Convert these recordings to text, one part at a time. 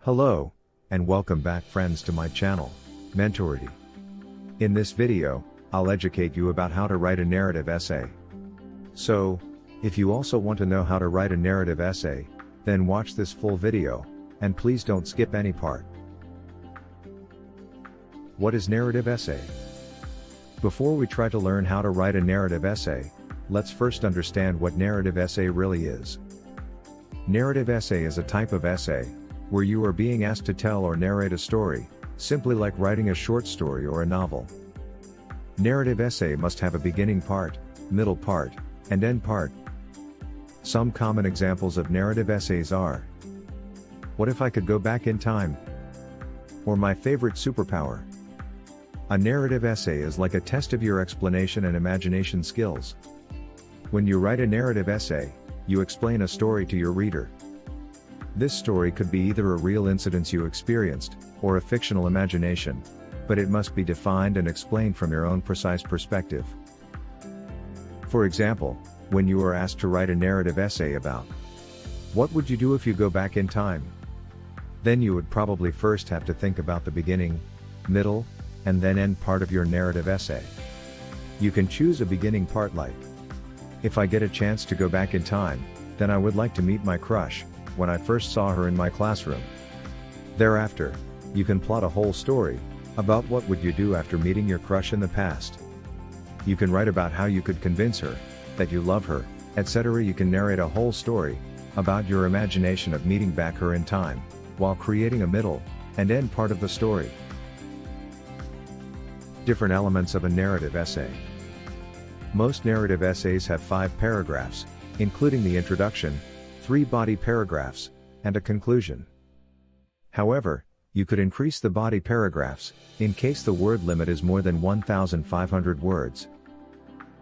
Hello, and welcome back friends to my channel, Mentority. In this video, I'll educate you about how to write a narrative essay. So, if you also want to know how to write a narrative essay, then watch this full video, and please don't skip any part. What is narrative essay? Before we try to learn how to write a narrative essay, let's first understand what narrative essay really is. Narrative essay is a type of essay where you are being asked to tell or narrate a story, simply like writing a short story or a novel. Narrative essay must have a beginning part, middle part, and end part. Some common examples of narrative essays are: what if I could go back in time? Or my favorite superpower. A narrative essay is like a test of your explanation and imagination skills. When you write a narrative essay, you explain a story to your reader. This story could be either a real incident you experienced, or a fictional imagination, but it must be defined and explained from your own precise perspective. For example, when you are asked to write a narrative essay about what would you do if you go back in time, then you would probably first have to think about the beginning, middle, and then end part of your narrative essay. You can choose a beginning part like, if I get a chance to go back in time, then I would like to meet my crush when I first saw her in my classroom. Thereafter, you can plot a whole story about what would you do after meeting your crush in the past. You can write about how you could convince her that you love her, etc. You can narrate a whole story about your imagination of meeting back her in time, while creating a middle and end part of the story. Different elements of a narrative essay. Most narrative essays have 5 paragraphs, including the introduction, 3 body paragraphs, and a conclusion. However, you could increase the body paragraphs, in case the word limit is more than 1,500 words.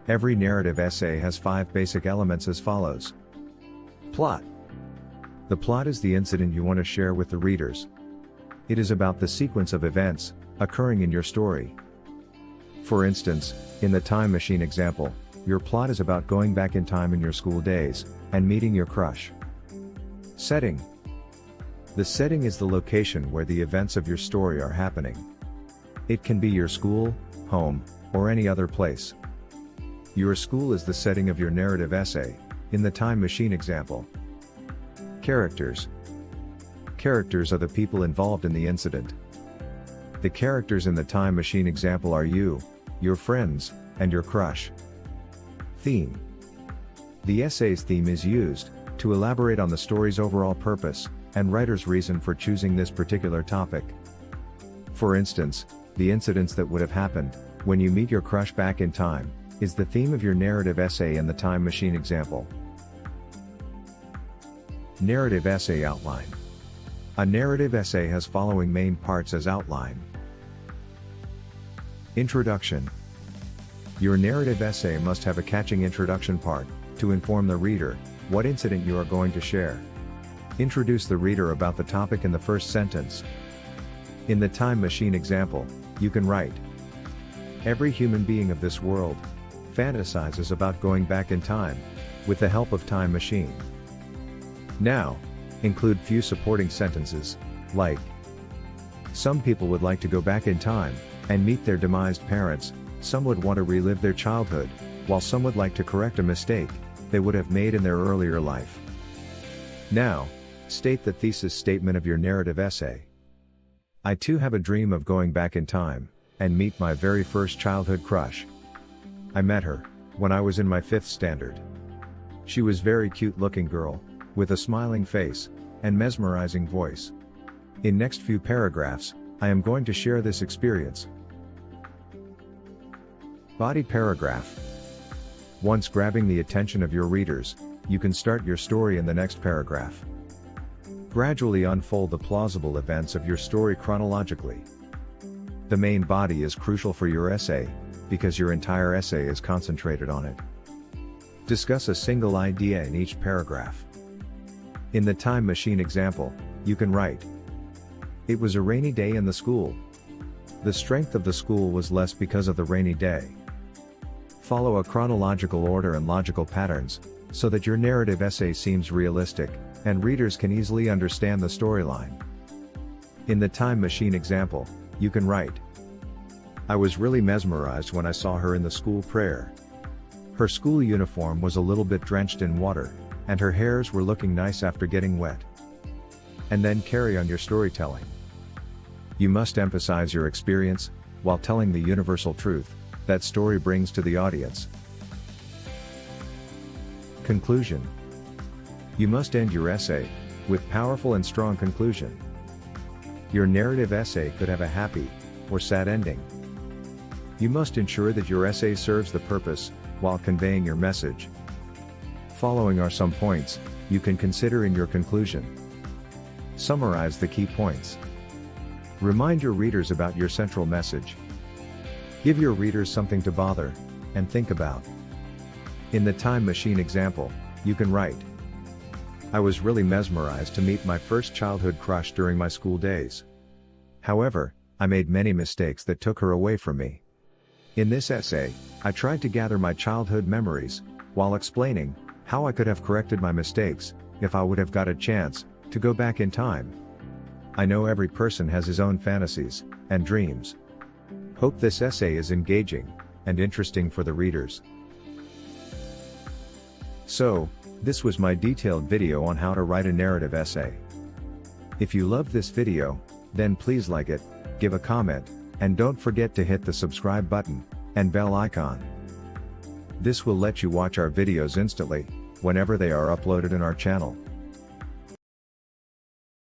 Every narrative essay has 5 basic elements as follows. Plot. The plot is the incident you want to share with the readers. It is about the sequence of events occurring in your story. For instance, in the time machine example, your plot is about going back in time in your school days, and meeting your crush. Setting. The setting is the location where the events of your story are happening. It can be your school, home, or any other place. Your school is the setting of your narrative essay, in the time machine example. Characters. Characters are the people involved in the incident. The characters in the time machine example are you, your friends, and your crush. Theme. The essay's theme is used to elaborate on the story's overall purpose and writer's reason for choosing this particular topic. For instance, the incidents that would have happened when you meet your crush back in time is the theme of your narrative essay in the time machine example. Narrative essay outline. A narrative essay has following main parts as outline. Introduction. Your narrative essay must have a catching introduction part to inform the reader what incident you are going to share. Introduce the reader about the topic in the first sentence. In the time machine example, you can write, every human being of this world fantasizes about going back in time with the help of time machine. Now, include few supporting sentences, like, some people would like to go back in time and meet their demised parents, some would want to relive their childhood, while some would like to correct a mistake they would have made in their earlier life. Now, state the thesis statement of your narrative essay. I too have a dream of going back in time and meet my very first childhood crush. I met her when I was in my 5th standard. She was very cute looking girl, with a smiling face and mesmerizing voice. In next few paragraphs, I am going to share this experience. Body paragraph. Once grabbing the attention of your readers, you can start your story in the next paragraph. Gradually unfold the plausible events of your story chronologically. The main body is crucial for your essay, because your entire essay is concentrated on it. Discuss a single idea in each paragraph. In the time machine example, you can write, it was a rainy day in the school. The strength of the school was less because of the rainy day. Follow a chronological order and logical patterns, so that your narrative essay seems realistic, and readers can easily understand the storyline. In the time machine example, you can write, I was really mesmerized when I saw her in the school prayer. Her school uniform was a little bit drenched in water, and her hairs were looking nice after getting wet. And then carry on your storytelling. You must emphasize your experience, while telling the universal truth that story brings to the audience. Conclusion. You must end your essay with powerful and strong conclusion. Your narrative essay could have a happy or sad ending. You must ensure that your essay serves the purpose while conveying your message. Following are some points you can consider in your conclusion. Summarize the key points. Remind your readers about your central message. Give your readers something to bother and think about. In the time machine example, you can write, I was really mesmerized to meet my first childhood crush during my school days. However, I made many mistakes that took her away from me. In this essay, I tried to gather my childhood memories, while explaining how I could have corrected my mistakes if I would have got a chance to go back in time. I know every person has his own fantasies and dreams. Hope this essay is engaging and interesting for the readers. So, this was my detailed video on how to write a narrative essay. If you loved this video, then please like it, give a comment, and don't forget to hit the subscribe button and bell icon. This will let you watch our videos instantly whenever they are uploaded in our channel.